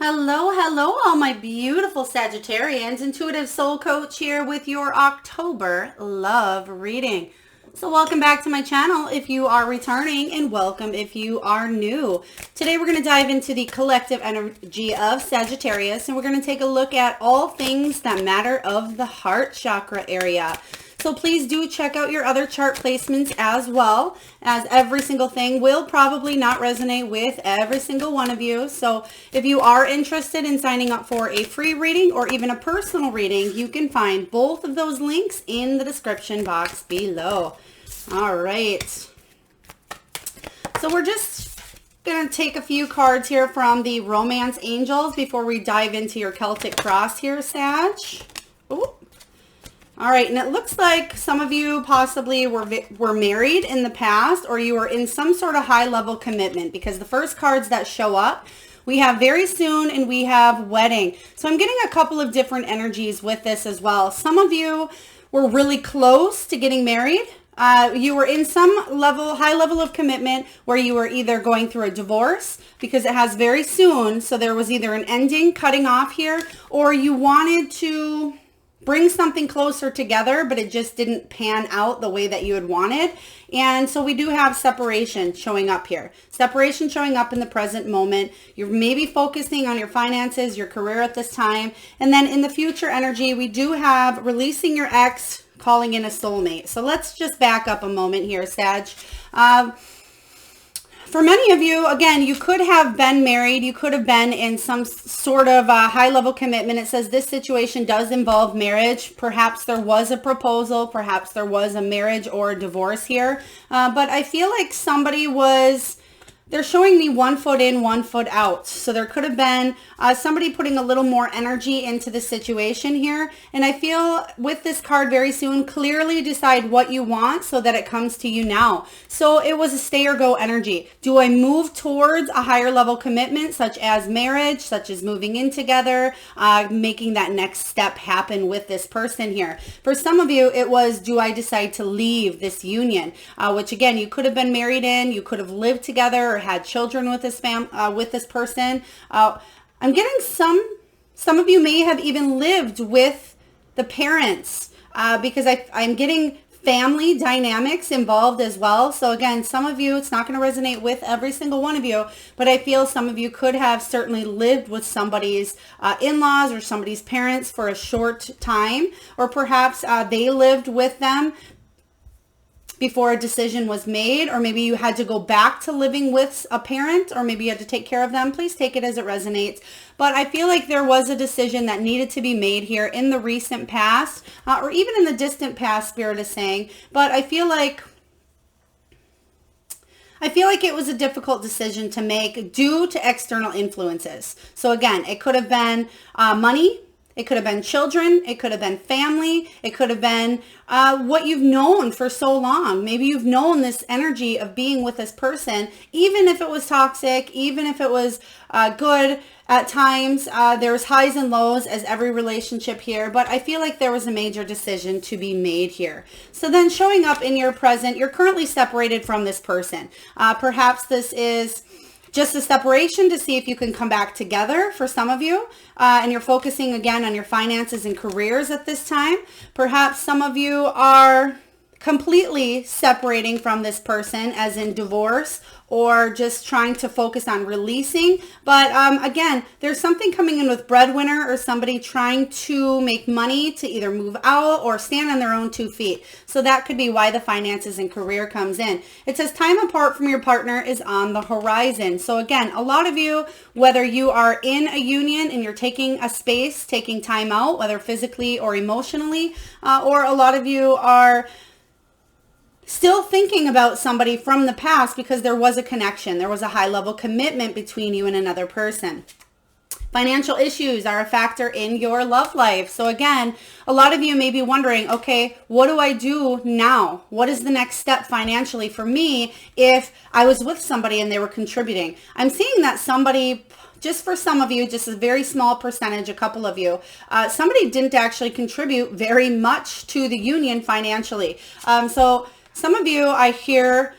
Hello, hello, all my beautiful Sagittarians. Intuitive Soul Coach here with your October love reading. So welcome back to my channel if you are returning, and welcome if you are new. Today we're going to dive into the collective energy of Sagittarius, and we're going to take a look at all things that matter of the heart chakra area. So please do check out your other chart placements as well, as every single thing will probably not resonate with every single one of you. So if you are interested in signing up for a free reading or even a personal reading, you can find both of those links in the description box below. All right. So we're just going to take a few cards here from the Romance Angels before we dive into your Celtic Cross here, Sag. Ooh. All right, and it looks like some of you possibly were married in the past, or you were in some sort of high-level commitment, because the first cards that show up, we have very soon and we have wedding. So I'm getting a couple of different energies with this as well. Some of you were really close to getting married. You were in some high level of commitment where you were either going through a divorce, because it has very soon. So there was either an ending, cutting off here, or you wanted to bring something closer together, but it just didn't pan out the way that you had wanted. And so we do have separation showing up here. Separation showing up in the present moment. You're maybe focusing on your finances, your career at this time. And then in the future energy, we do have releasing your ex, calling in a soulmate. So let's just back up a moment here, Sag. For many of you, again, you could have been married. You could have been in some sort of high-level commitment. It says this situation does involve marriage. Perhaps there was a proposal. Perhaps there was a marriage or a divorce here. But I feel like they're showing me 1 foot in, 1 foot out. So there could have been somebody putting a little more energy into the situation here. And I feel with this card very soon, clearly decide what you want so that it comes to you now. So it was a stay or go energy. Do I move towards a higher level commitment, such as marriage, such as moving in together, making that next step happen with this person here? For some of you, it was, do I decide to leave this union? Which again, you could have been married in, you could have lived together, or had children with this with this person. I'm getting some of you may have even lived with the parents, because I'm getting family dynamics involved as well. So again, some of you, it's not going to resonate with every single one of you, but I feel some of you could have certainly lived with somebody's in-laws or somebody's parents for a short time, or perhaps they lived with them before a decision was made, or maybe you had to go back to living with a parent, or maybe you had to take care of them. Please take it as it resonates. But I feel like there was a decision that needed to be made here in the recent past, or even in the distant past, Spirit is saying. But I feel like it was a difficult decision to make due to external influences. So again, it could have been money. It could have been children. It could have been family. It could have been what you've known for so long. Maybe you've known this energy of being with this person, even if it was toxic, even if it was good at times. There's highs and lows as every relationship here, but I feel like there was a major decision to be made here. So then showing up in your present, you're currently separated from this person. Perhaps this is just a separation to see if you can come back together for some of you. And you're focusing again on your finances and careers at this time. Perhaps some of you are completely separating from this person, as in divorce, or just trying to focus on releasing. But again, there's something coming in with breadwinner, or somebody trying to make money to either move out or stand on their own 2 feet. So that could be why the finances and career comes in. It says time apart from your partner is on the horizon. So again, a lot of you, whether you are in a union and you're taking a space, taking time out, whether physically or emotionally, or a lot of you are still thinking about somebody from the past because there was a connection. There was a high level commitment between you and another person. Financial issues are a factor in your love life. So again, a lot of you may be wondering, okay, what do I do now? What is the next step financially for me if I was with somebody and they were contributing? I'm seeing that somebody, just for some of you, just a very small percentage, a couple of you, somebody didn't actually contribute very much to the union financially. So some of you, I hear,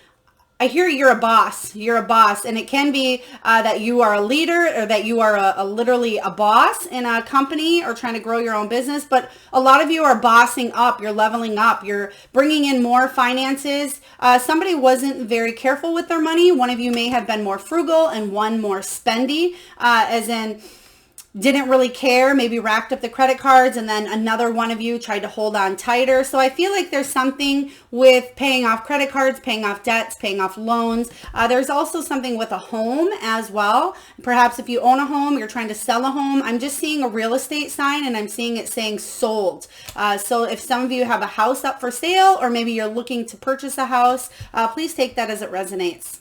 I hear you're a boss. You're a boss. And it can be that you are a leader or that you are literally a boss in a company or trying to grow your own business. But a lot of you are bossing up. You're leveling up. You're bringing in more finances. Somebody wasn't very careful with their money. One of you may have been more frugal and one more spendy, as in didn't really care, maybe racked up the credit cards, and then another one of you tried to hold on tighter. So I feel like there's something with paying off credit cards, paying off debts, paying off loans. There's also something with a home as well. Perhaps if you own a home, you're trying to sell a home. I'm just seeing a real estate sign and I'm seeing it saying sold. So if some of you have a house up for sale or maybe you're looking to purchase a house, please take that as it resonates.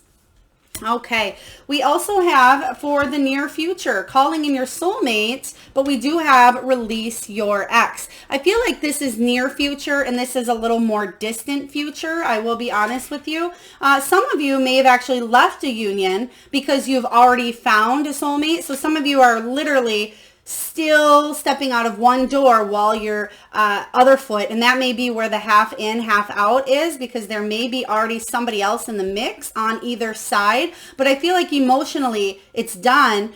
Okay, we also have for the near future, calling in your soulmate, but we do have release your ex. I feel like this is near future and this is a little more distant future. I will be honest with you. Some of you may have actually left a union because you've already found a soulmate. So some of you are literally still stepping out of one door while your other foot, and that may be where the half in, half out is, because there may be already somebody else in the mix on either side. But I feel like emotionally it's done.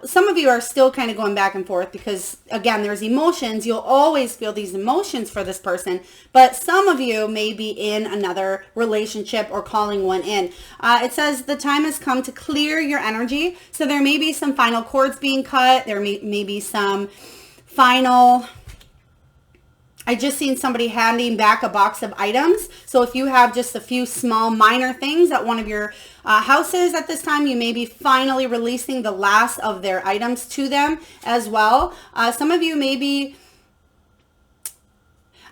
Some of you are still kind of going back and forth because, again, there's emotions. You'll always feel these emotions for this person, but some of you may be in another relationship or calling one in. It says the time has come to clear your energy. So there may be some final cords being cut. There may be some final... I just seen somebody handing back a box of items. So if you have just a few small minor things at one of your houses at this time, you may be finally releasing the last of their items to them as well. Some of you may be,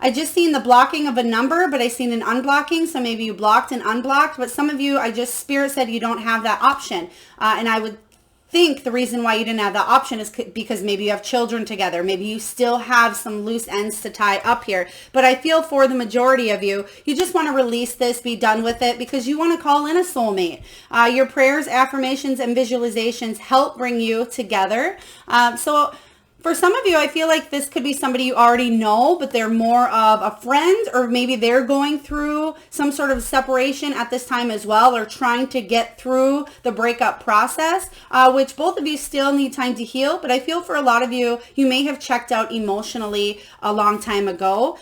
I just seen the blocking of a number, but I seen an unblocking. So maybe you blocked and unblocked, but some of you, Spirit said you don't have that option. And I would think the reason why you didn't have that option is because maybe you have children together. Maybe you still have some loose ends to tie up here. But I feel for the majority of you, you just want to release this, be done with it, because you want to call in a soulmate. Your prayers, affirmations, and visualizations help bring you together. So for some of you, I feel like this could be somebody you already know, but they're more of a friend, or maybe they're going through some sort of separation at this time as well, or trying to get through the breakup process, which both of you still need time to heal. But I feel for a lot of you, you may have checked out emotionally a long time ago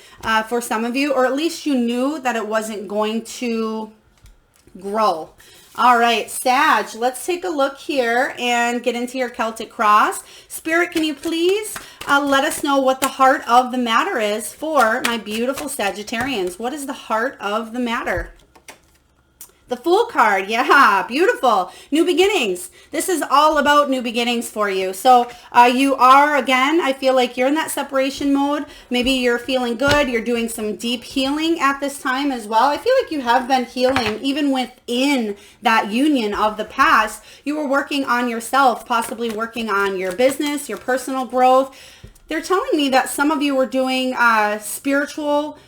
for some of you, or at least you knew that it wasn't going to grow. All right, Sag, let's take a look here and get into your Celtic cross. Spirit, can you please let us know what the heart of the matter is for my beautiful Sagittarians? What is the heart of the matter? The Fool card, yeah, beautiful. New beginnings. This is all about new beginnings for you. So you are, again, I feel like you're in that separation mode. Maybe you're feeling good. You're doing some deep healing at this time as well. I feel like you have been healing even within that union of the past. You were working on yourself, possibly working on your business, your personal growth. They're telling me that some of you were doing spiritual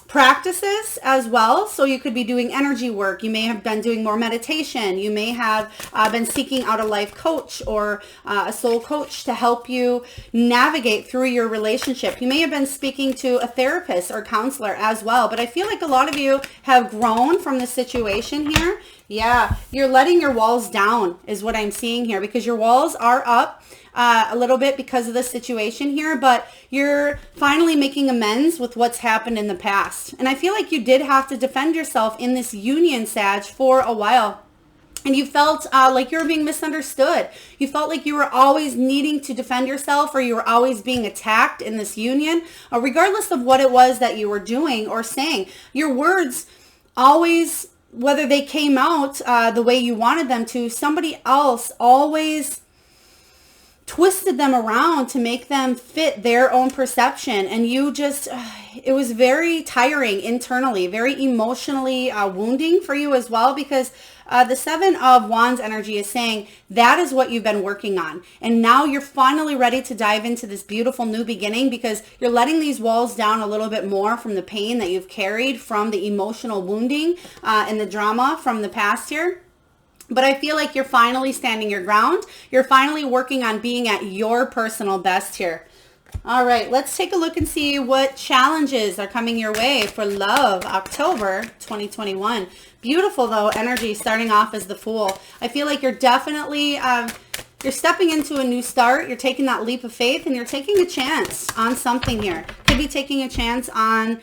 practices as well. So you could be doing energy work. You may have been doing more meditation. You may have been seeking out a life coach or a soul coach to help you navigate through your relationship. You may have been speaking to a therapist or counselor as well. But I feel like a lot of you have grown from the situation here. Yeah, you're letting your walls down is what I'm seeing here, because your walls are up a little bit because of the situation here, but you're finally making amends with what's happened in the past. And I feel like you did have to defend yourself in this union, Sag, for a while. And you felt like you were being misunderstood. You felt like you were always needing to defend yourself, or you were always being attacked in this union, regardless of what it was that you were doing or saying. Your words always, whether they came out the way you wanted them to, somebody else always twisted them around to make them fit their own perception. And you just, it was very tiring internally, very emotionally wounding for you as well, because the Seven of Wands energy is saying that is what you've been working on. And now you're finally ready to dive into this beautiful new beginning, because you're letting these walls down a little bit more from the pain that you've carried from the emotional wounding and the drama from the past here. But I feel like you're finally standing your ground. You're finally working on being at your personal best here. All right, let's take a look and see what challenges are coming your way for love, October 2021. Beautiful, though, energy starting off as the Fool. I feel like you're definitely, you're stepping into a new start. You're taking that leap of faith and you're taking a chance on something here. Could be taking a chance on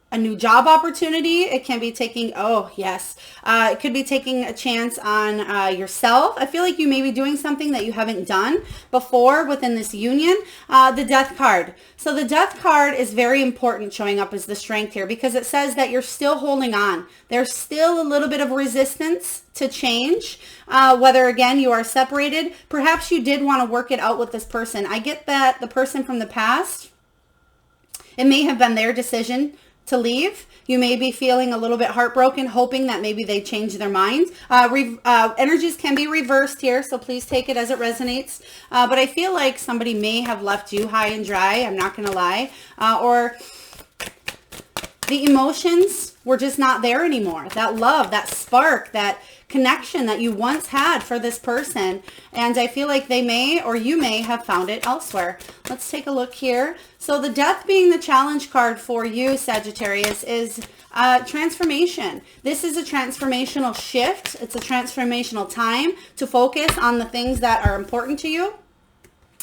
a new job opportunity. It can be taking, oh yes, it could be taking a chance on yourself. I feel like you may be doing something that you haven't done before within this union. The Death card. So the Death card is very important showing up as the Strength here because it says that you're still holding on. There's still a little bit of resistance to change, whether again you are separated. Perhaps you did want to work it out with this person. I get that the person from the past, it may have been their decision to leave. You may be feeling a little bit heartbroken, hoping that maybe they change their mind. Energies can be reversed here, so please take it as it resonates. But I feel like somebody may have left you high and dry, I'm not going to lie. Or the emotions were just not there anymore. That love, that spark, that connection that you once had for this person. And I feel like they may, or you may have found it elsewhere. Let's take a look here. So the Death being the challenge card for you, Sagittarius, is transformation. This is a transformational shift. It's a transformational time to focus on the things that are important to you.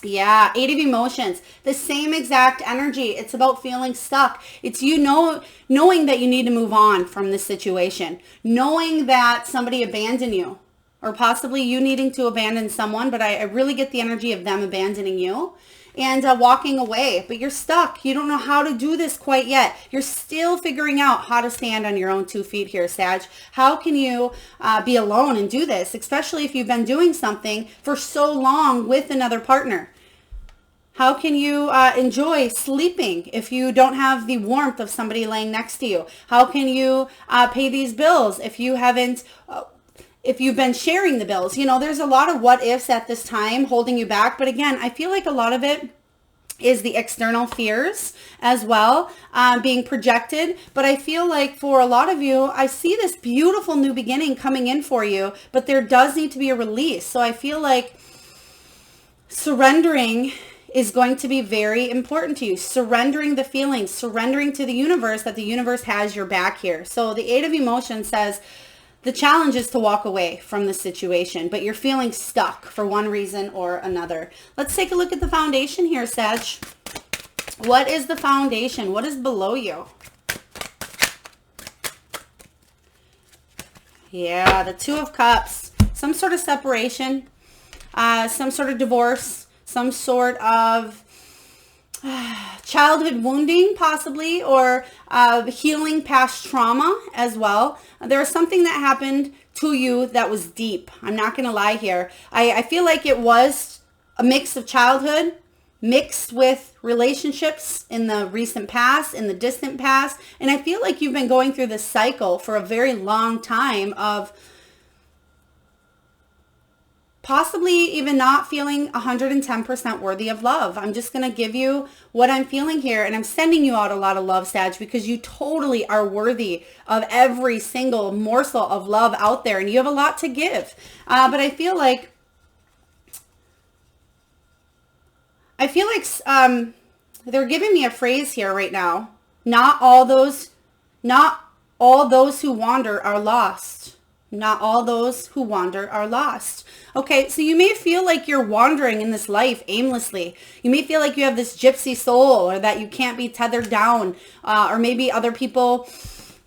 Yeah, 8 of emotions, the same exact energy. It's about feeling stuck. It's knowing that you need to move on from this situation, knowing that somebody abandoned you, or possibly you needing to abandon someone, but I really get the energy of them abandoning you and walking away, but you're stuck. You don't know how to do this quite yet. You're still figuring out how to stand on your own 2 feet here, Sag. How can you be alone and do this, especially if you've been doing something for so long with another partner? How can you enjoy sleeping if you don't have the warmth of somebody laying next to you? How can you pay these bills if you haven't, if you've been sharing the bills? You know, there's a lot of what ifs at this time holding you back. But again, I feel like a lot of it is the external fears as well being projected. But I feel like for a lot of you, I see this beautiful new beginning coming in for you, but there does need to be a release. So I feel like surrendering is going to be very important to you. Surrendering the feelings, surrendering to the universe that the universe has your back here. So the 8 of emotions says the challenge is to walk away from the situation, but you're feeling stuck for one reason or another. Let's take a look at the foundation here, Sag. What is the foundation? What is below you? Yeah, the 2 of Cups. Some sort of separation, some sort of divorce, some sort of childhood wounding possibly, or healing past trauma as well. There was something that happened to you that was deep. I'm not going to lie here. I feel like it was a mix of childhood mixed with relationships in the recent past, in the distant past. And I feel like you've been going through this cycle for a very long time of possibly even not feeling 110% worthy of love. I'm just going to give you what I'm feeling here, and I'm sending you out a lot of love, Sag, because you totally are worthy of every single morsel of love out there, and you have a lot to give. But I feel like they're giving me a phrase here right now. Not all those who wander are lost. Not all those who wander are lost. Okay, so you may feel like you're wandering in this life aimlessly. You may feel like you have this gypsy soul, or that you can't be tethered down, or maybe other people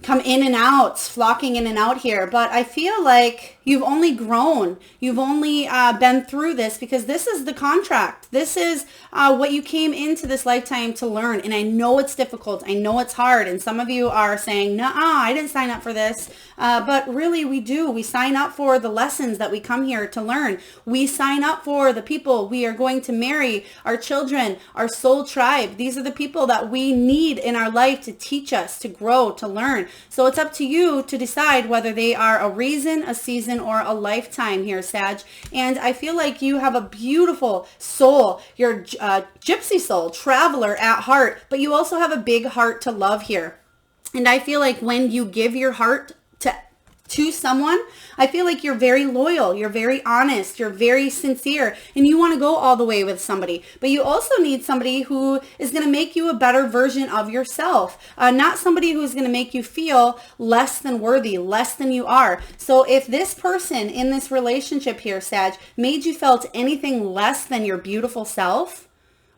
come in and out, flocking in and out here. But I feel like you've only grown. You've only been through this because this is the contract. This is what you came into this lifetime to learn. And I know it's difficult. I know it's hard. And some of you are saying, "Nuh-uh, I didn't sign up for this." But really we do. We sign up for the lessons that we come here to learn. We sign up for the people we are going to marry, our children, our soul tribe. These are the people that we need in our life to teach us, to grow, to learn. So it's up to you to decide whether they are a reason, a season, or a lifetime here, Sag. And I feel like you have a beautiful soul. You're a gypsy soul, traveler at heart, but you also have a big heart to love here. And I feel like when you give your heart to to someone, I feel like you're very loyal, you're very honest, you're very sincere, and you want to go all the way with somebody. But you also need somebody who is going to make you a better version of yourself, not somebody who's going to make you feel less than worthy, less than you are. So if this person in this relationship here, Sag, made you felt anything less than your beautiful self,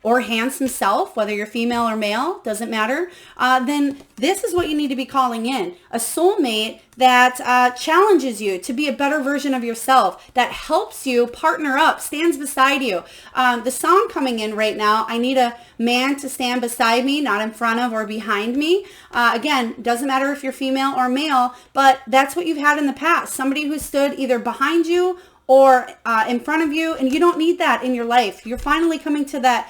or handsome self, whether you're female or male, doesn't matter, then this is what you need to be calling in. A soulmate that challenges you to be a better version of yourself, that helps you partner up, stands beside you. The song coming in right now, I need a man to stand beside me, not in front of or behind me. Again, doesn't matter if you're female or male, but that's what you've had in the past. Somebody who stood either behind you or in front of you, and you don't need that in your life. You're finally coming to that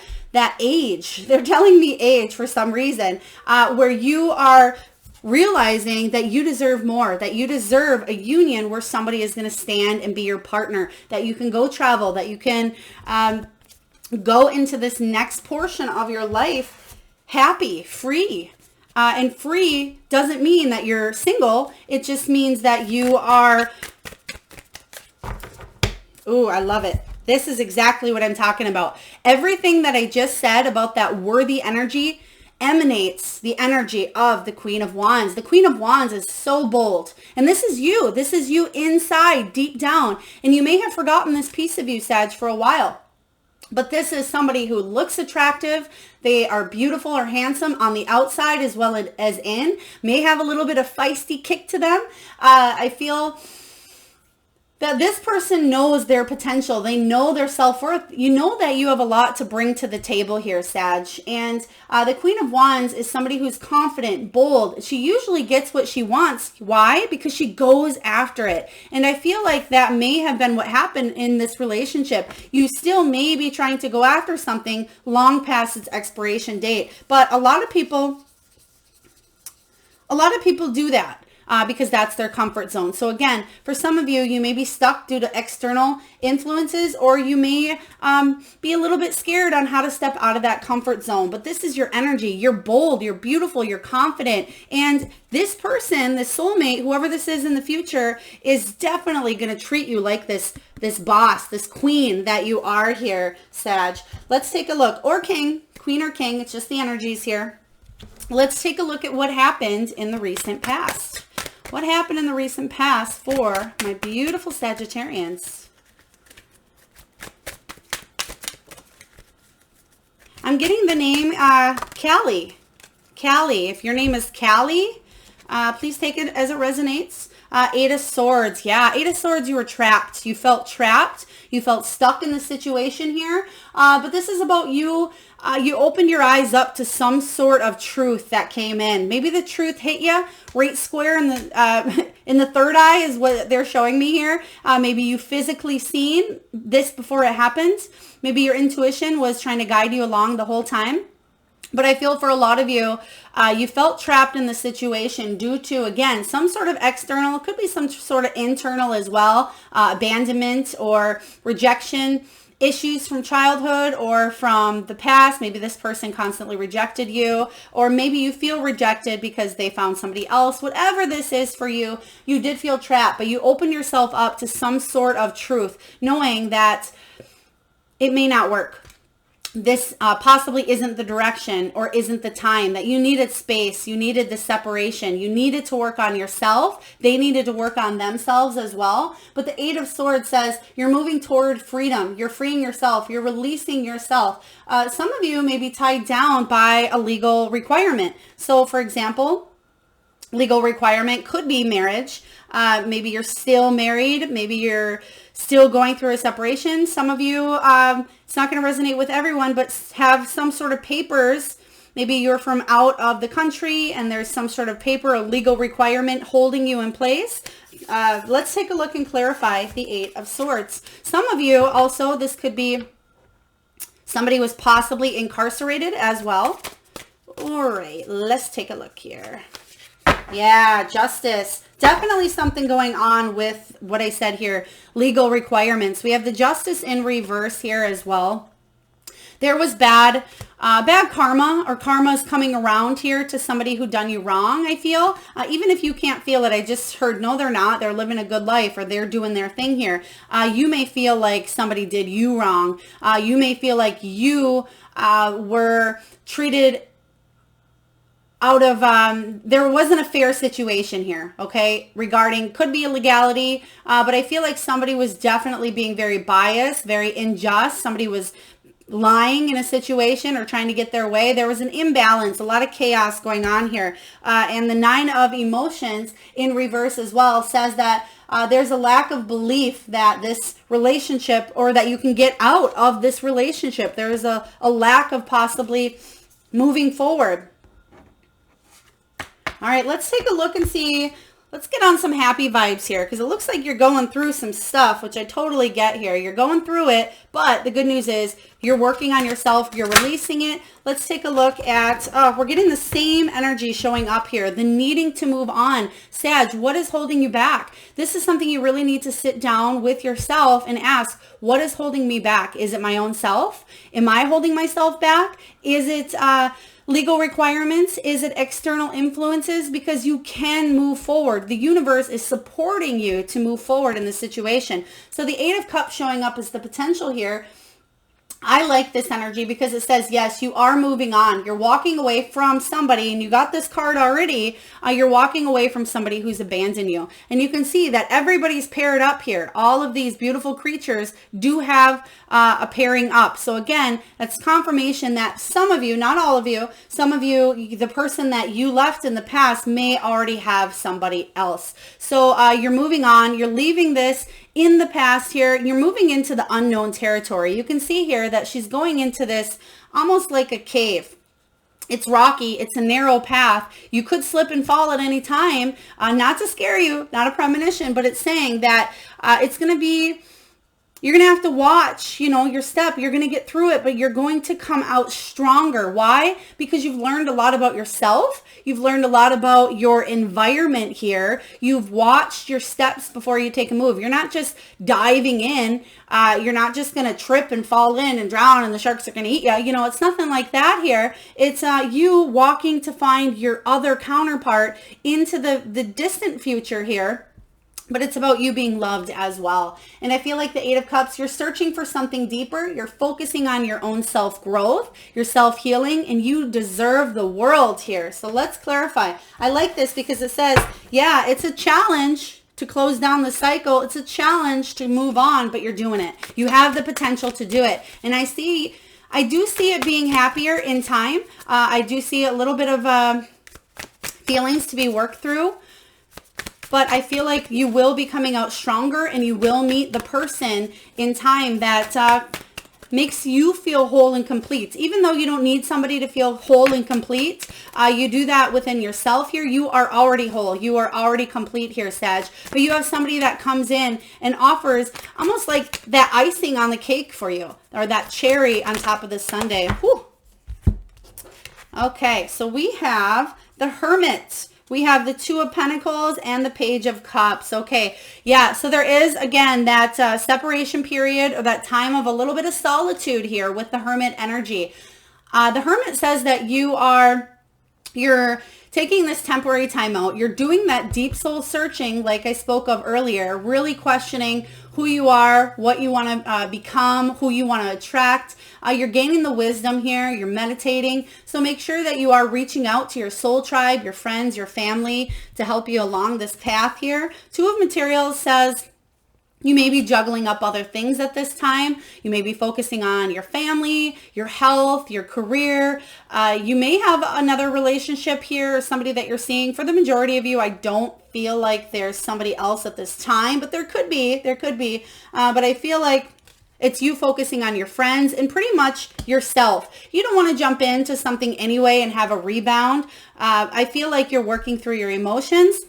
age, they're telling me age for some reason, where you are realizing that you deserve more, that you deserve a union where somebody is going to stand and be your partner, that you can go travel, that you can go into this next portion of your life happy, free. And free doesn't mean that you're single. It just means that you are, ooh, I love it. This is exactly what I'm talking about. Everything that I just said about that worthy energy emanates the energy of the Queen of Wands. The Queen of Wands is so bold. And this is you. This is you inside, deep down. And you may have forgotten this piece of you, Sag, for a while. But this is somebody who looks attractive. They are beautiful or handsome on the outside as well as in. May have a little bit of feisty kick to them. I feel that this person knows their potential. They know their self-worth. You know that you have a lot to bring to the table here, Sag. And the Queen of Wands is somebody who's confident, bold. She usually gets what she wants. Why? Because she goes after it. And I feel like that may have been what happened in this relationship. You still may be trying to go after something long past its expiration date. But a lot of people do that. Because that's their comfort zone. So again, for some of you, you may be stuck due to external influences, or you may be a little bit scared on how to step out of that comfort zone. But this is your energy. You're bold, you're beautiful, you're confident. And this person, this soulmate, whoever this is in the future, is definitely going to treat you like this boss, this queen that you are here, Sag. Let's take a look. Or king, queen or king. It's just the energies here. Let's take a look at what happened in the recent past. What happened in the recent past for my beautiful Sagittarians? I'm getting the name Callie. Callie. If your name is Callie, please take it as it resonates. Eight of Swords. Yeah, Eight of Swords, you were trapped. You felt trapped. You felt stuck in the situation here. But this is about you. You opened your eyes up to some sort of truth that came in. Maybe the truth hit you right square in the third eye is what they're showing me here. Maybe you physically seen this before it happened. Maybe your intuition was trying to guide you along the whole time. But I feel for a lot of you, you felt trapped in the situation due to, again, some sort of external, could be some sort of internal as well, abandonment or rejection, issues from childhood or from the past. Maybe this person constantly rejected you, or maybe you feel rejected because they found somebody else. Whatever this is for you, you did feel trapped, but you opened yourself up to some sort of truth, knowing that it may not work. This possibly isn't the direction or isn't the time, that you needed space, you needed the separation, you needed to work on yourself, they needed to work on themselves as well. But the Eight of Swords says you're moving toward freedom, you're freeing yourself, you're releasing yourself. Some of you may be tied down by a legal requirement. So for example, legal requirement could be marriage. Maybe you're still married, maybe you're still going through a separation. Some of you, it's not going to resonate with everyone, but have some sort of papers. Maybe you're from out of the country and there's some sort of paper, a legal requirement holding you in place. Let's take a look and clarify the Eight of Swords. Some of you also, this could be somebody was possibly incarcerated as well. All right, let's take a look here. Yeah, justice. Definitely something going on with what I said here, legal requirements. We have the Justice in reverse here as well. There was bad karma, or karma is coming around here to somebody who done you wrong, I feel. Even if you can't feel it, I just heard, no, they're not. They're living a good life, or they're doing their thing here. You may feel like somebody did you wrong. You may feel like you were treated out of, there wasn't a fair situation here, okay, regarding, could be illegality, but I feel like somebody was definitely being very biased, very unjust. Somebody was lying in a situation or trying to get their way. There was an imbalance, a lot of chaos going on here. And the 9 of emotions in reverse as well says that there's a lack of belief that this relationship, or that you can get out of this relationship. There is a lack of possibly moving forward. All right, let's take a look and see. Let's get on some happy vibes here, because it looks like you're going through some stuff, which I totally get here. You're going through it, but the good news is you're working on yourself. You're releasing it. Let's take a look at, we're getting the same energy showing up here, the needing to move on. Sag, what is holding you back? This is something you really need to sit down with yourself and ask, what is holding me back? Is it my own self? Am I holding myself back? Is it legal requirements? Is it external influences? Because you can move forward. The universe is supporting you to move forward in the situation. So the 8 of Cups showing up as the potential here. I like this energy because it says, yes, you are moving on. You're walking away from somebody, and you got this card already. You're walking away from somebody who's abandoned you. And you can see that everybody's paired up here. All of these beautiful creatures do have a pairing up. So again, that's confirmation that some of you, not all of you, some of you, the person that you left in the past may already have somebody else. So you're moving on. You're leaving this in the past here. You're moving into the unknown territory. You can see here that she's going into this almost like a cave. It's rocky. It's a narrow path. You could slip and fall at any time. Not to scare you, not a premonition, but it's saying that it's going to be, you're going to have to watch, your step. You're going to get through it, but you're going to come out stronger. Why? Because you've learned a lot about yourself. You've learned a lot about your environment here. You've watched your steps before you take a move. You're not just diving in. You're not just going to trip and fall in and drown and the sharks are going to eat you. It's nothing like that here. It's you walking to find your other counterpart into the distant future here. But it's about you being loved as well. And I feel like the 8 of Cups, you're searching for something deeper. You're focusing on your own self-growth, your self-healing, and you deserve the world here. So let's clarify. I like this because it says, yeah, it's a challenge to close down the cycle. It's a challenge to move on, but you're doing it. You have the potential to do it. And I do see it being happier in time. I do see a little bit of feelings to be worked through. But I feel like you will be coming out stronger, and you will meet the person in time that makes you feel whole and complete. Even though you don't need somebody to feel whole and complete, you do that within yourself here. You are already whole. You are already complete here, Sag. But you have somebody that comes in and offers almost like that icing on the cake for you, or that cherry on top of the sundae. Whew. Okay, so we have the Hermit. We have the 2 of Pentacles and the Page of Cups. Okay, yeah, so there is, again, that separation period, or that time of a little bit of solitude here with the Hermit energy. The Hermit says that you're taking this temporary time out. You're doing that deep soul searching like I spoke of earlier, really questioning who you are, what you want to become, who you want to attract. You're gaining the wisdom here. You're meditating. So make sure that you are reaching out to your soul tribe, your friends, your family to help you along this path here. 2 of Materials says you may be juggling up other things at this time. You may be focusing on your family, your health, your career. You may have another relationship here, or somebody that you're seeing. For the majority of you, I don't feel like there's somebody else at this time, but there could be. But I feel like it's you focusing on your friends and pretty much yourself. You don't want to jump into something anyway and have a rebound. I feel like you're working through your emotions.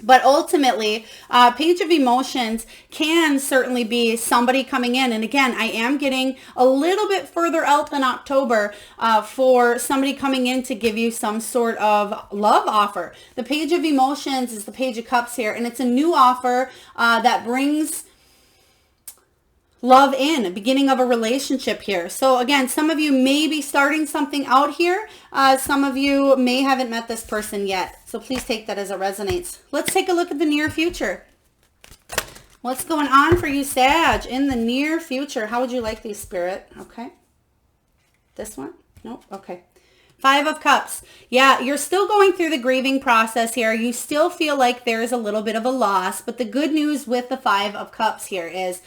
But ultimately, Page of Emotions can certainly be somebody coming in. And again, I am getting a little bit further out than October for somebody coming in to give you some sort of love offer. The Page of Emotions is the Page of Cups here, and it's a new offer that brings love in, beginning of a relationship here. So again, some of you may be starting something out here. Some of you may haven't met this person yet. So please take that as it resonates. Let's take a look at the near future. What's going on for you, Sag, in the near future? How would you like these, Spirit? Okay. This one? Nope. Okay. 5 of Cups. Yeah, you're still going through the grieving process here. You still feel like there is a little bit of a loss, but the good news with the 5 of Cups here is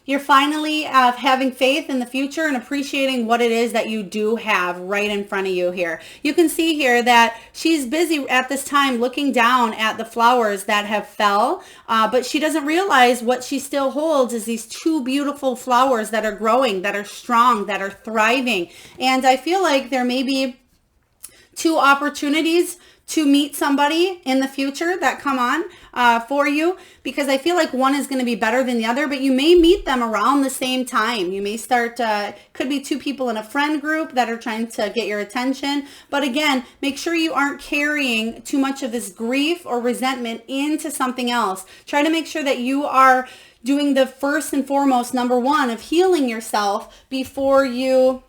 you're finally having faith in the future and appreciating what it is that you do have right in front of you here. You can see here that she's busy at this time looking down at the flowers that have fell, but she doesn't realize what she still holds is these 2 beautiful flowers that are growing, that are strong, that are thriving. And I feel like there may be 2 opportunities to meet somebody in the future that come on for you, because I feel like one is going to be better than the other, but you may meet them around the same time. You may start, could be 2 people in a friend group that are trying to get your attention. But again, make sure you aren't carrying too much of this grief or resentment into something else. Try to make sure that you are doing the first and foremost, number 1, of healing yourself before you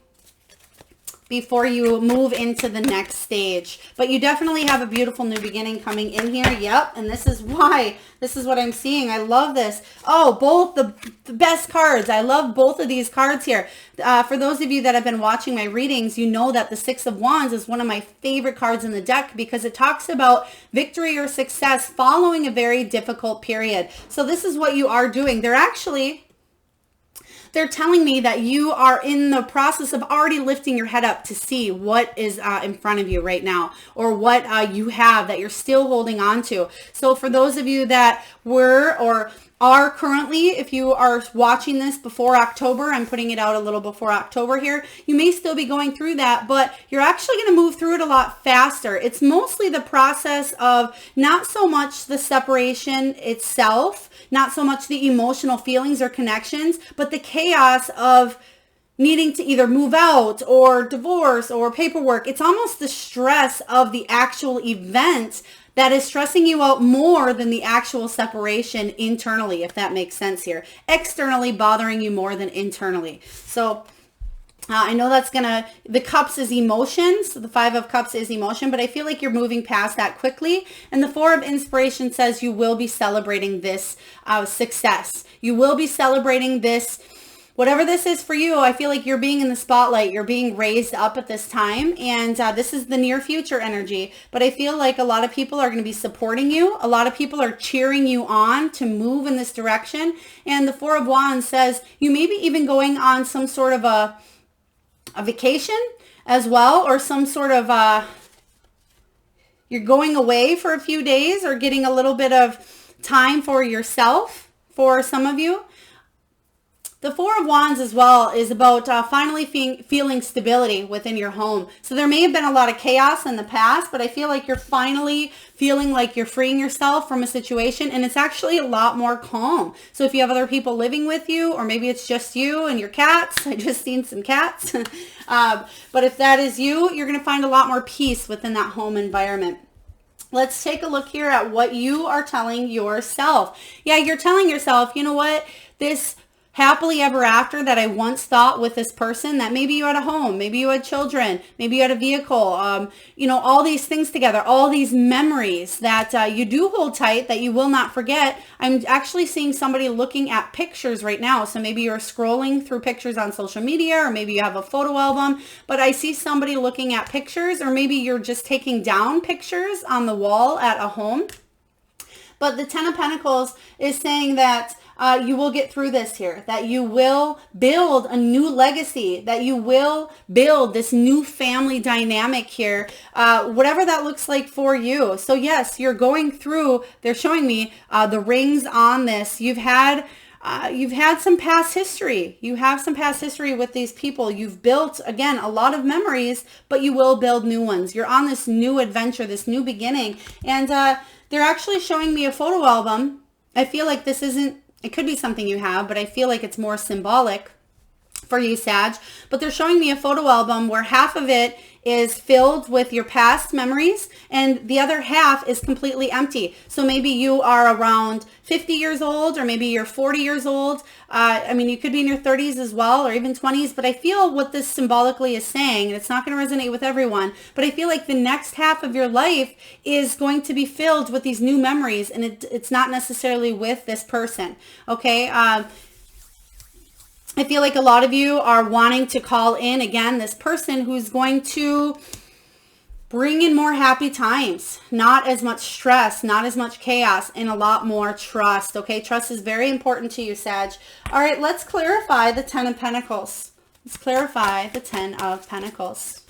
move into the next stage. But you definitely have a beautiful new beginning coming in here. Yep. And this is why, this is what I'm seeing. I love this. Oh, both the best cards. I love both of these cards here. For those of you that have been watching my readings, you know that the 6 of Wands is one of my favorite cards in the deck because it talks about victory or success following a very difficult period. So this is what you are doing. They're telling me that you are in the process of already lifting your head up to see what is in front of you right now, or what you have that you're still holding on to. So for those of you that were or are currently, if you are watching this before October, I'm putting it out a little before October here, you may still be going through that, but you're actually going to move through it a lot faster. It's mostly the process of not so much the separation itself, not so much the emotional feelings or connections, but the chaos of needing to either move out or divorce or paperwork. It's almost the stress of the actual event that is stressing you out more than the actual separation internally, if that makes sense here. Externally bothering you more than internally. So I know that's the Cups is emotion. So the 5 of Cups is emotion, but I feel like you're moving past that quickly. And the 4 of Inspiration says you will be celebrating this success. You will be celebrating this. Whatever this is for you, I feel like you're being in the spotlight. You're being raised up at this time. And this is the near future energy. But I feel like a lot of people are going to be supporting you. A lot of people are cheering you on to move in this direction. And the 4 of Wands says you may be even going on some sort of a vacation as well, or some sort of, you're going away for a few days or getting a little bit of time for yourself for some of you. The 4 of Wands as well is about finally feeling stability within your home. So there may have been a lot of chaos in the past, but I feel like you're finally feeling like you're freeing yourself from a situation, and it's actually a lot more calm. So if you have other people living with you, or maybe it's just you and your cats, I just seen some cats. But if that is you, you're going to find a lot more peace within that home environment. Let's take a look here at what you are telling yourself. Yeah, you're telling yourself, you know what, this happily ever after that I once thought with this person, that maybe you had a home, maybe you had children, maybe you had a vehicle, you know, all these things together, all these memories that you do hold tight that you will not forget. I'm actually seeing somebody looking at pictures right now. So maybe you're scrolling through pictures on social media, or maybe you have a photo album, but I see somebody looking at pictures, or maybe you're just taking down pictures on the wall at a home. But the 10 of Pentacles is saying that you will get through this here, that you will build a new legacy, that you will build this new family dynamic here, whatever that looks like for you. So yes, you're going through, they're showing me the rings on this. You've had some past history. You have some past history with these people. You've built, again, a lot of memories, but you will build new ones. You're on this new adventure, this new beginning. And they're actually showing me a photo album. I feel like this isn't, it could be something you have, but I feel like it's more symbolic for you, Sag. But they're showing me a photo album where half of it is filled with your past memories and the other half is completely empty. So maybe you are around 50 years old, or maybe you're 40 years old. I mean, you could be in your 30s as well, or even 20s, but I feel what this symbolically is saying, and it's not going to resonate with everyone, but I feel like the next half of your life is going to be filled with these new memories, and it's not necessarily with this person. Okay. I feel like a lot of you are wanting to call in, again, this person who's going to bring in more happy times, not as much stress, not as much chaos, and a lot more trust. Okay, trust is very important to you, Sag. All right, let's clarify the 10 of Pentacles. Let's clarify the 10 of Pentacles.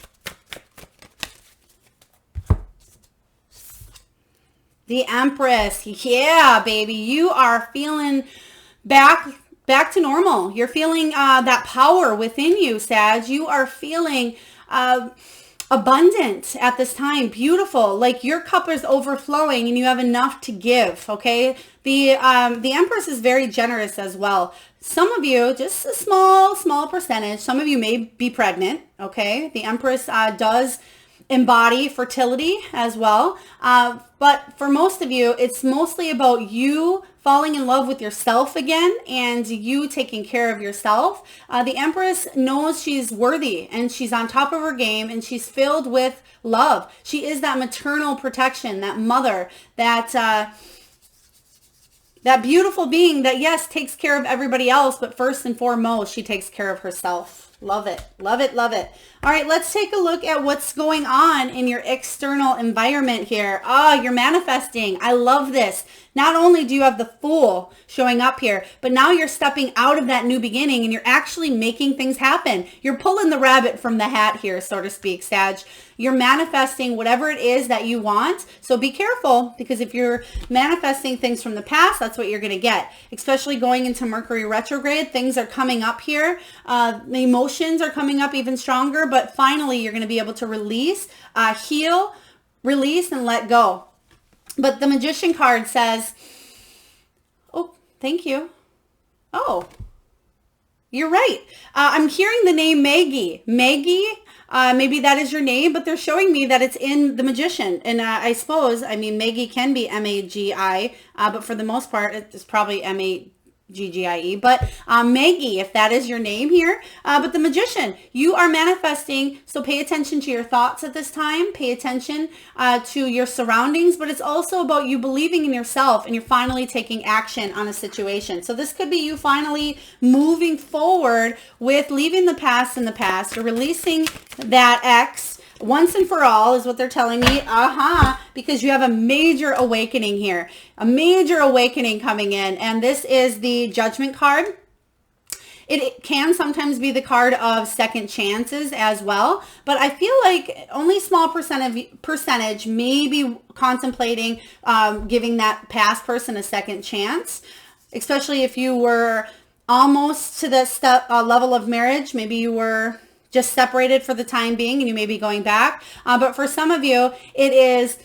The Empress. Yeah, baby, you are feeling back to normal. You're feeling that power within you, Sag. You are feeling abundant at this time. Beautiful. Like your cup is overflowing and you have enough to give. Okay. The Empress is very generous as well. Some of you, just a small percentage. Some of you may be pregnant. Okay. The Empress does embody fertility as well. But for most of you, it's mostly about you falling in love with yourself again and you taking care of yourself. The Empress knows she's worthy and she's on top of her game and she's filled with love. She is that maternal protection, that mother, that beautiful being that, yes, takes care of everybody else, but first and foremost, she takes care of herself. Love it. Love it. Love it. All right, let's take a look at what's going on in your external environment here. You're manifesting. I love this. Not only do you have the Fool showing up here, but now you're stepping out of that new beginning and you're actually making things happen. You're pulling the rabbit from the hat here, so to speak, Sag. You're manifesting whatever it is that you want. So be careful, because if you're manifesting things from the past, that's what you're going to get. Especially going into Mercury retrograde, things are coming up here. The emotions are coming up even stronger, but finally you're going to be able to release, heal, release, and let go. But the Magician card says, oh, thank you. Oh, you're right. I'm hearing the name Maggie. Maggie, maybe that is your name, but they're showing me that it's in the Magician. And I suppose, I mean, Maggie can be M-A-G-I, but for the most part, it's probably M-A-G-G-I-E. But Maggie, if that is your name here, but the Magician, you are manifesting. So pay attention to your thoughts at this time. Pay attention to your surroundings, but it's also about you believing in yourself and you're finally taking action on a situation. So this could be you finally moving forward with leaving the past in the past, or releasing that ex once and for all, is what they're telling me. Because you have a major awakening here, a major awakening coming in. And this is the Judgment card. It can sometimes be the card of second chances as well, but I feel like only a small percentage may be contemplating giving that past person a second chance, especially if you were almost to the level of marriage. Maybe you were just separated for the time being and you may be going back. But for some of you, it is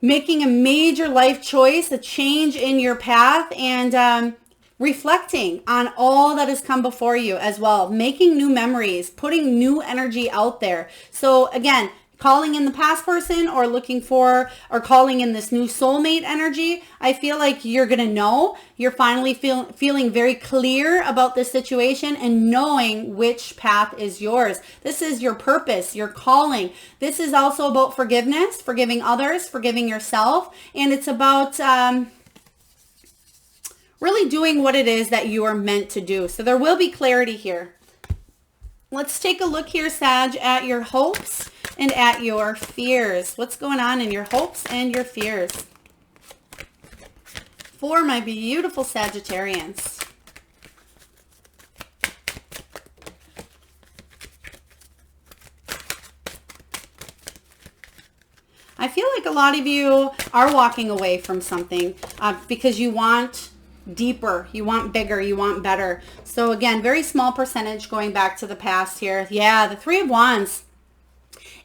making a major life choice, a change in your path, and reflecting on all that has come before you as well, making new memories, putting new energy out there. So again, calling in the past person or looking for or calling in this new soulmate energy, I feel like you're going to know. You're finally feeling very clear about this situation and knowing which path is yours. This is your purpose, your calling. This is also about forgiveness, forgiving others, forgiving yourself. And it's about really doing what it is that you are meant to do. So there will be clarity here. Let's take a look here, Sag, at your hopes and at your fears. What's going on in your hopes and your fears for my beautiful Sagittarians? I feel like a lot of you are walking away from something because you want deeper, you want bigger, you want better. So again, very small percentage going back to the past here. Yeah, the Three of Wands.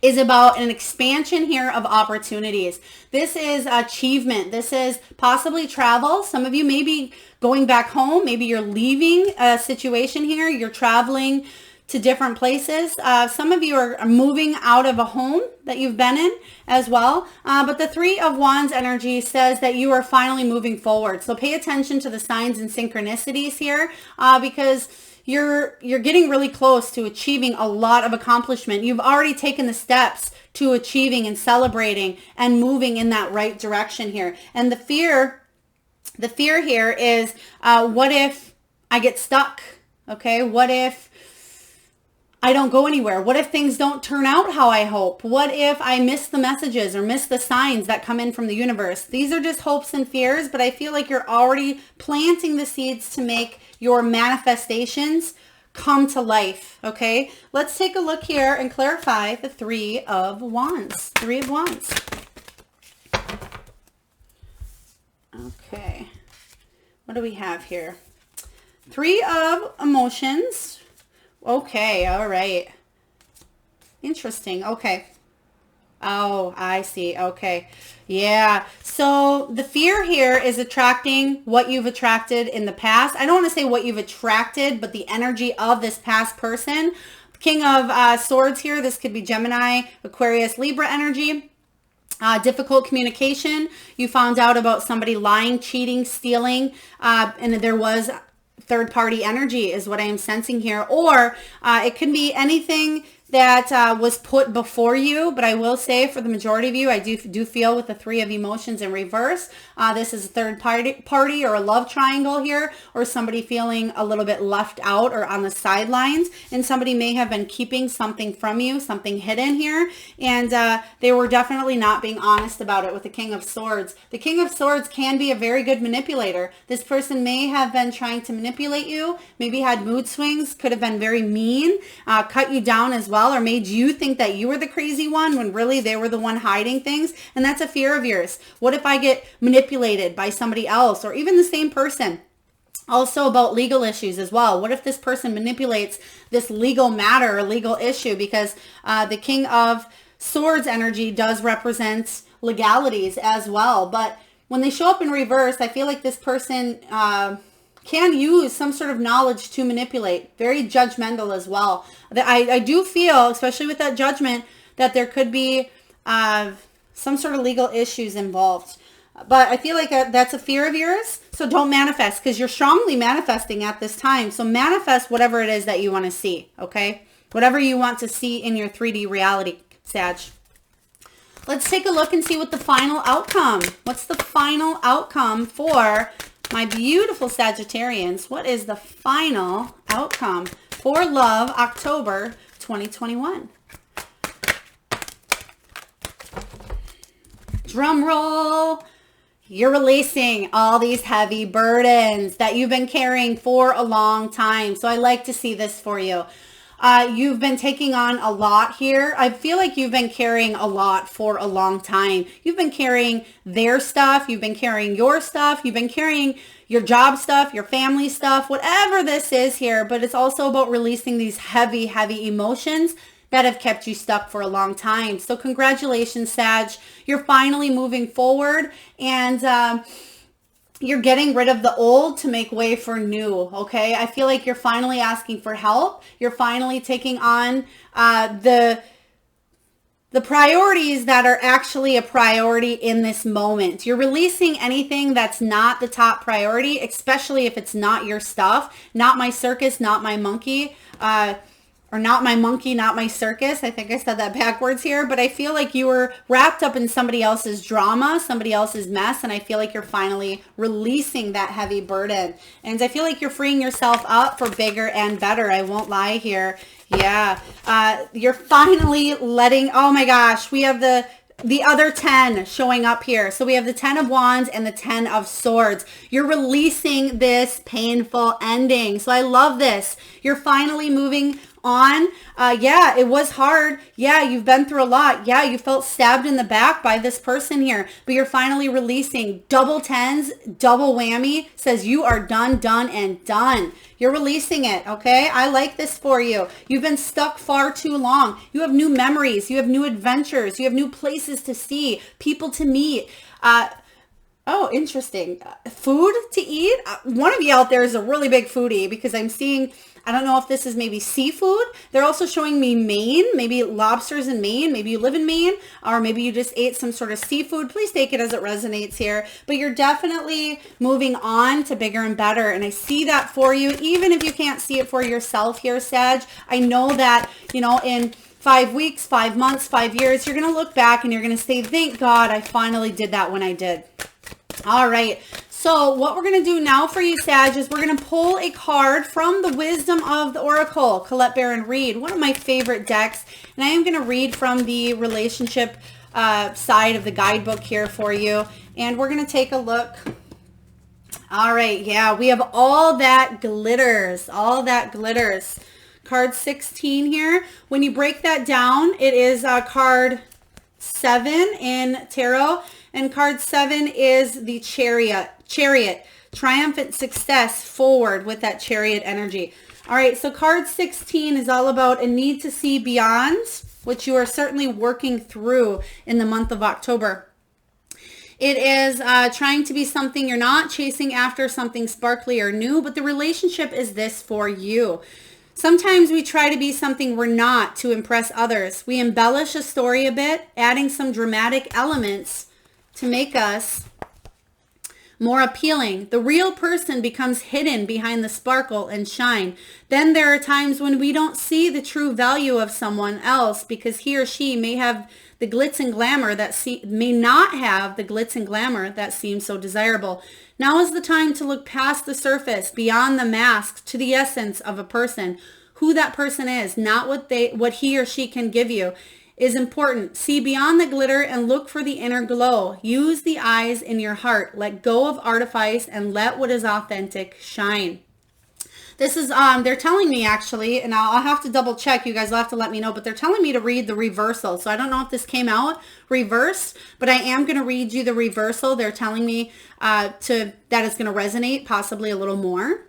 is about an expansion here of opportunities. This is achievement. This is possibly travel. Some of you may be going back home. Maybe you're leaving a situation here. You're traveling to different places. Some of you are moving out of a home that you've been in as well. But the Three of Wands energy says that you are finally moving forward. So pay attention to the signs and synchronicities here because you're getting really close to achieving a lot of accomplishment. You've already taken the steps to achieving and celebrating and moving in that right direction here. And the fear here is, what if I get stuck? Okay, what if I don't go anywhere? What if things don't turn out how I hope? What if I miss the messages or miss the signs that come in from the universe? These are just hopes and fears, but I feel like you're already planting the seeds to make your manifestations come to life, okay? Let's take a look here and clarify the Three of Wands. Three of Wands. Okay. What do we have here? Three of Emotions. Okay, all right. Interesting. Okay. Oh, I see. Okay. Yeah. So the fear here is attracting what you've attracted in the past. I don't want to say what you've attracted, but the energy of this past person. King of Swords here. This could be Gemini, Aquarius, Libra energy. Difficult communication. You found out about somebody lying, cheating, stealing, and there was third-party energy is what I am sensing here. Or it can be anything that was put before you, but I will say for the majority of you, I do feel with the Three of Emotions in reverse, this is a third party or a love triangle here, or somebody feeling a little bit left out or on the sidelines, and somebody may have been keeping something from you, something hidden here, and they were definitely not being honest about it with the King of Swords. The King of Swords can be a very good manipulator. This person may have been trying to manipulate you, maybe had mood swings, could have been very mean, cut you down as well, or made you think that you were the crazy one when really they were the one hiding things. And that's a fear of yours. What if I get manipulated by somebody else or even the same person? Also about legal issues as well. What if this person manipulates this legal matter or legal issue? Because the King of Swords energy does represent legalities as well. But when they show up in reverse, I feel like this person can use some sort of knowledge to manipulate. Very judgmental as well. I do feel, especially with that judgment, that there could be some sort of legal issues involved. But I feel like that's a fear of yours. So don't manifest, because you're strongly manifesting at this time. So manifest whatever it is that you want to see, okay? Whatever you want to see in your 3D reality, Sag. Let's take a look and see what the final outcome. What's the final outcome for my beautiful Sagittarians? What is the final outcome for love October 2021? Drum roll. You're releasing all these heavy burdens that you've been carrying for a long time. So I like to see this for you. You've been taking on a lot here. I feel like you've been carrying a lot for a long time. You've been carrying their stuff. You've been carrying your stuff. You've been carrying your job stuff, your family stuff, whatever this is here. But it's also about releasing these heavy, heavy emotions that have kept you stuck for a long time. So congratulations, Sag. You're finally moving forward, and you're getting rid of the old to make way for new, okay? I feel like you're finally asking for help. You're finally taking on the priorities that are actually a priority in this moment. You're releasing anything that's not the top priority, especially if it's not your stuff. Not my circus, not my monkey, or not my monkey, not my circus. I think I said that backwards here, but I feel like you were wrapped up in somebody else's drama, somebody else's mess, and I feel like you're finally releasing that heavy burden. And I feel like you're freeing yourself up for bigger and better. I won't lie here. Yeah. You're finally letting, oh my gosh, we have the other 10 showing up here. So we have the 10 of Wands and the 10 of Swords. You're releasing this painful ending. So I love this. You're finally moving on. Yeah, it was hard. Yeah, you've been through a lot. Yeah, you felt stabbed in the back by this person here, but you're finally releasing. Double tens, double whammy says you are done, done, and done. You're releasing it, okay? I like this for you. You've been stuck far too long. You have new memories. You have new adventures. You have new places to see, people to meet. Oh, interesting. Food to eat. One of you out there is a really big foodie because I'm seeing, I don't know if this is maybe seafood. They're also showing me Maine, maybe lobsters in Maine. Maybe you live in Maine, or maybe you just ate some sort of seafood. Please take it as it resonates here. But you're definitely moving on to bigger and better. And I see that for you, even if you can't see it for yourself here, Sag. I know that, you know, in 5 weeks, 5 months, 5 years, you're going to look back and you're going to say, thank God I finally did that when I did. All right. So what we're going to do now for you, Sag, is we're going to pull a card from the Wisdom of the Oracle, Collette Baron-Reid, one of my favorite decks. And I am going to read from the relationship side of the guidebook here for you. And we're going to take a look. All right. Yeah, we have all that glitters, all that glitters. Card 16 here. When you break that down, it is card 7 in tarot. And card 7 is the chariot, triumphant success forward with that chariot energy. All right, so card 16 is all about a need to see beyond, which you are certainly working through in the month of October. It is trying to be something you're not, chasing after something sparkly or new, but the relationship is this for you. Sometimes we try to be something we're not to impress others. We embellish a story a bit, adding some dramatic elements to make us more appealing. The real person becomes hidden behind the sparkle and shine. Then there are times when we don't see the true value of someone else because he or she may have the glitz and glamour that may not have the glitz and glamour that seems so desirable. Now is the time to look past the surface, beyond the mask, to the essence of a person. Who that person is, not what he or she can give you, is important. See beyond the glitter and look for the inner glow. Use the eyes in your heart. Let go of artifice and let what is authentic shine. This is, they're telling me actually, and I'll have to double check. You guys will have to let me know, but they're telling me to read the reversal. So I don't know if this came out reversed, but I am going to read you the reversal. They're telling me that is going to resonate possibly a little more.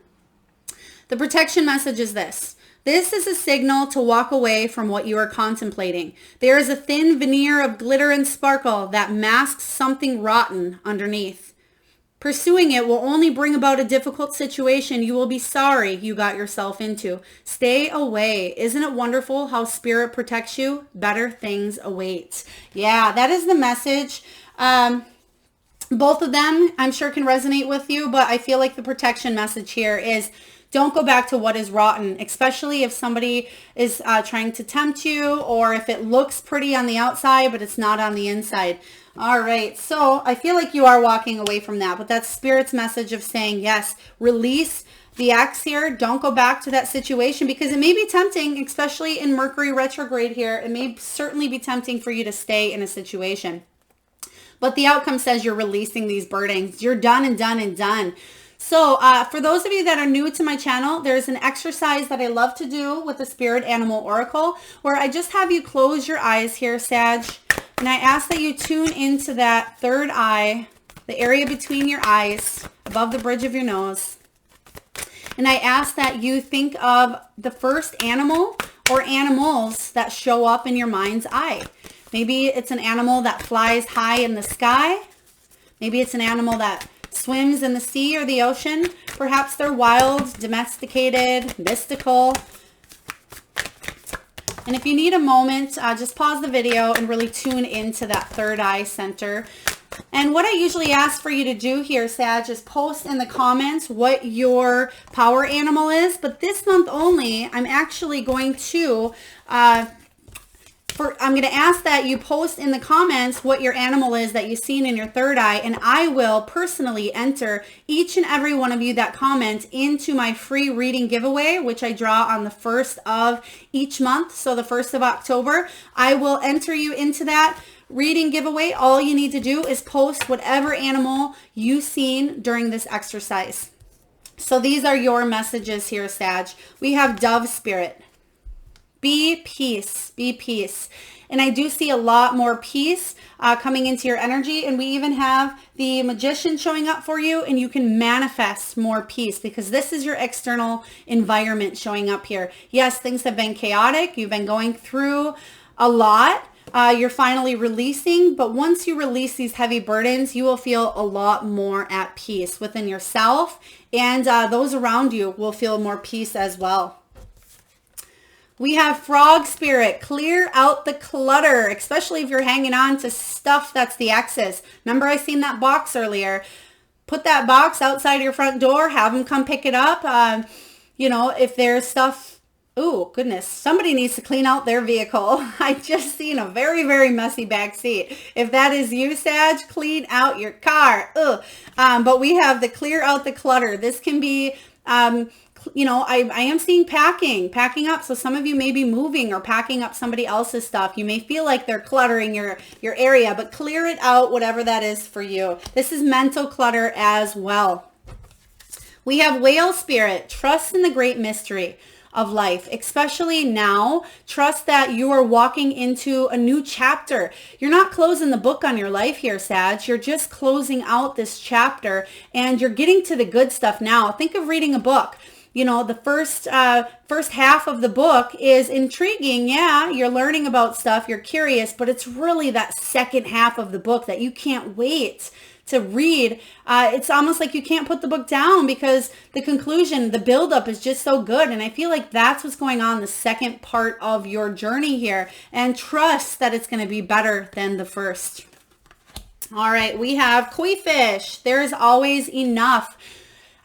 The protection message is this. This is a signal to walk away from what you are contemplating. There is a thin veneer of glitter and sparkle that masks something rotten underneath. Pursuing it will only bring about a difficult situation you will be sorry you got yourself into. Stay away. Isn't it wonderful how spirit protects you? Better things await. Yeah, that is the message. Both of them, I'm sure, can resonate with you, but I feel like the protection message here is don't go back to what is rotten, especially if somebody is trying to tempt you or if it looks pretty on the outside, but it's not on the inside. All right. So I feel like you are walking away from that, but that's Spirit's message of saying, yes, release the X here. Don't go back to that situation because it may be tempting, especially in Mercury retrograde here. It may certainly be tempting for you to stay in a situation. But the outcome says you're releasing these burdens. You're done and done and done. So for those of you that are new to my channel, there's an exercise that I love to do with the Spirit Animal Oracle where I just have you close your eyes here, Sag. And I ask that you tune into that third eye, the area between your eyes, above the bridge of your nose. And I ask that you think of the first animal or animals that show up in your mind's eye. Maybe it's an animal that flies high in the sky. Maybe it's an animal that swims in the sea or the ocean. Perhaps they're wild, domesticated, mystical. And if you need a moment, just pause the video and really tune into that third eye center. And what I usually ask for you to do here, Sag, is post in the comments what your power animal is. But this month only, I'm actually going to I'm going to ask that you post in the comments what your animal is that you've seen in your third eye, and I will personally enter each and every one of you that comment into my free reading giveaway, which I draw on the 1st of each month. So the 1st of October, I will enter you into that reading giveaway. All you need to do is post whatever animal you've seen during this exercise. So these are your messages here, Sag. We have Dove Spirit. Be peace. Be peace. And I do see a lot more peace coming into your energy. And we even have the Magician showing up for you, and you can manifest more peace because this is your external environment showing up here. Yes, things have been chaotic. You've been going through a lot. You're finally releasing, but once you release these heavy burdens, you will feel a lot more at peace within yourself, and those around you will feel more peace as well. We have Frog Spirit, clear out the clutter, especially if you're hanging on to stuff that's the excess. Remember I seen that box earlier. Put that box outside your front door, have them come pick it up. If there's stuff, oh goodness, somebody needs to clean out their vehicle. I just seen a very, very messy back seat. If that is you, Sag, clean out your car. But we have the clear out the clutter. This can be, I am seeing packing up. So some of you may be moving or packing up somebody else's stuff. You may feel like they're cluttering your area, but clear it out, whatever that is for you. This is mental clutter as well. We have Whale Spirit, trust in the great mystery of life, especially now. Trust that you are walking into a new chapter. You're not closing the book on your life here, Sag. You're just closing out this chapter and you're getting to the good stuff now. Think of reading a book. The first half of the book is intriguing. Yeah, you're learning about stuff. You're curious, but it's really that second half of the book that you can't wait to read. It's almost like you can't put the book down because the conclusion, the buildup is just so good. And I feel like that's what's going on the second part of your journey here. And trust that it's going to be better than the first. All right, we have Koi Fish. There is always enough.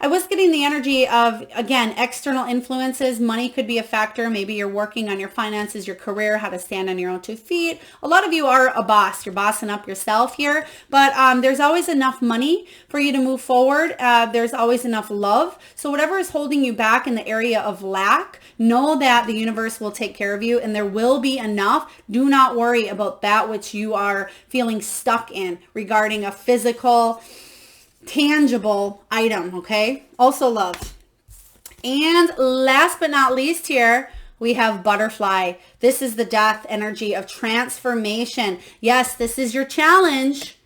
I was getting the energy of, again, external influences. Money could be a factor. Maybe you're working on your finances, your career, how to stand on your own 2 feet. A lot of you are a boss. You're bossing up yourself here. But there's always enough money for you to move forward. There's always enough love. So whatever is holding you back in the area of lack, know that the universe will take care of you and there will be enough. Do not worry about that which you are feeling stuck in regarding a physical, tangible item, okay? Also love. And last but not least here, we have Butterfly. This is the death energy of transformation. Yes, this is your challenge,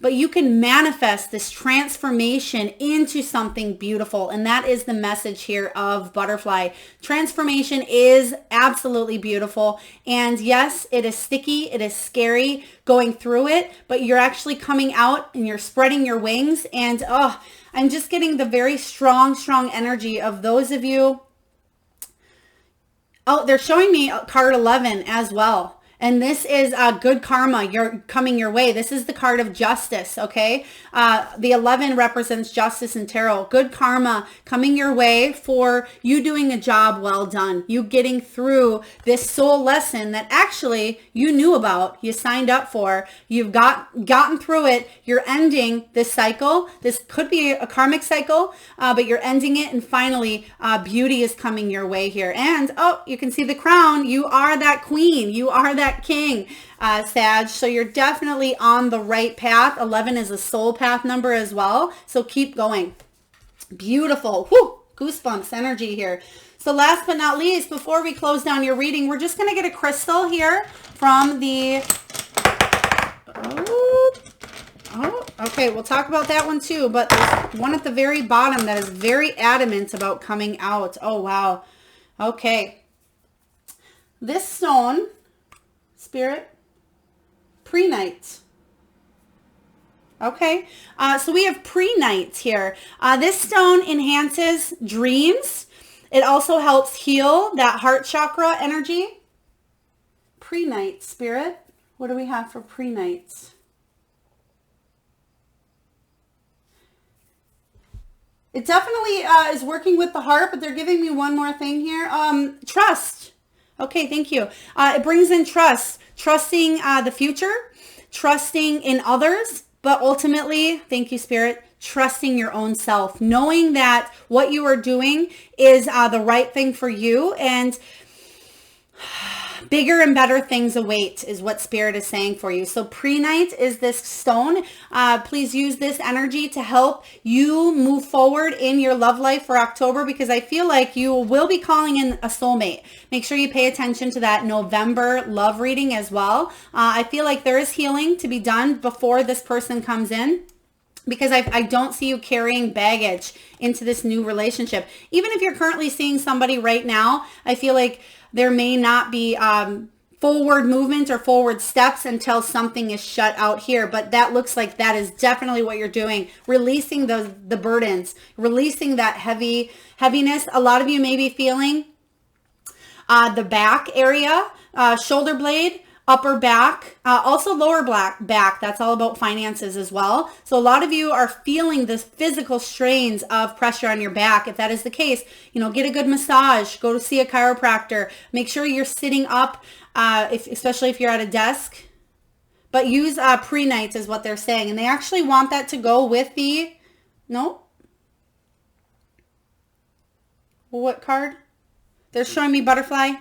but you can manifest this transformation into something beautiful. And that is the message here of Butterfly. Transformation is absolutely beautiful. And yes, it is sticky. It is scary going through it, but you're actually coming out and you're spreading your wings. And I'm just getting the very strong energy of those of you. Oh, they're showing me card 11 as well. And this is good karma. You're coming your way. This is the card of justice, okay? The 11 represents justice in tarot. Good karma coming your way for you doing a job well done. You getting through this soul lesson that actually you knew about, you signed up for. You've gotten through it. You're ending this cycle. This could be a karmic cycle, but you're ending it. And finally, beauty is coming your way here. And, you can see the crown. You are that queen. You are that king, Sag. So you're definitely on the right path. 11 is a soul path number as well. So keep going. Beautiful. Whew, goosebumps energy here. So last but not least, before we close down your reading, we're just going to get a crystal here from the... okay, we'll talk about that one too. But there's one at the very bottom that is very adamant about coming out. Oh, wow. Okay. This stone... Spirit, pre-night. Okay, so we have pre-night here. This stone enhances dreams. It also helps heal that heart chakra energy. Pre-night, Spirit. What do we have for pre-night? It definitely is working with the heart, but they're giving me one more thing here. Trust. Okay, thank you. It brings in trust, trusting the future, trusting in others, but ultimately, thank you, Spirit, trusting your own self, knowing that what you are doing is the right thing for you. And bigger and better things await is what Spirit is saying for you. So pre-night is this stone. Please use this energy to help you move forward in your love life for October, because I feel like you will be calling in a soulmate. Make sure you pay attention to that November love reading as well. I feel like there is healing to be done before this person comes in, because I don't see you carrying baggage into this new relationship. Even if you're currently seeing somebody right now, I feel like there may not be forward movement or forward steps until something is shut out here. But that looks like that is definitely what you're doing. Releasing the burdens, releasing that heaviness. A lot of you may be feeling the back area, shoulder blade, upper back, also lower back. That's all about finances as well. So a lot of you are feeling this physical strains of pressure on your back. If that is the case, get a good massage, go to see a chiropractor, make sure you're sitting up, especially if you're at a desk. But use pre-nights is what they're saying. And they actually want that to go with the, no? What card? They're showing me butterfly.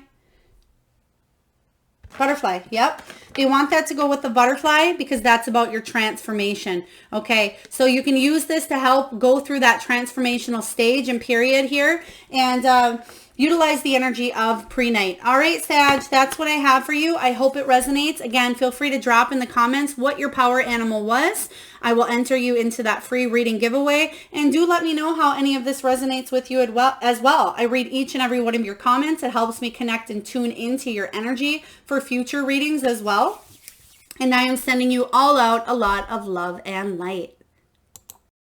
Butterfly, yep. They want that to go with the butterfly because that's about your transformation, okay? So you can use this to help go through that transformational stage and period here, and utilize the energy of pre-night. All right, Sag, that's what I have for you. I hope it resonates. Again, feel free to drop in the comments what your power animal was. I will enter you into that free reading giveaway. And do let me know how any of this resonates with you as well. I read each and every one of your comments. It helps me connect and tune into your energy for future readings as well. And I am sending you all out a lot of love and light.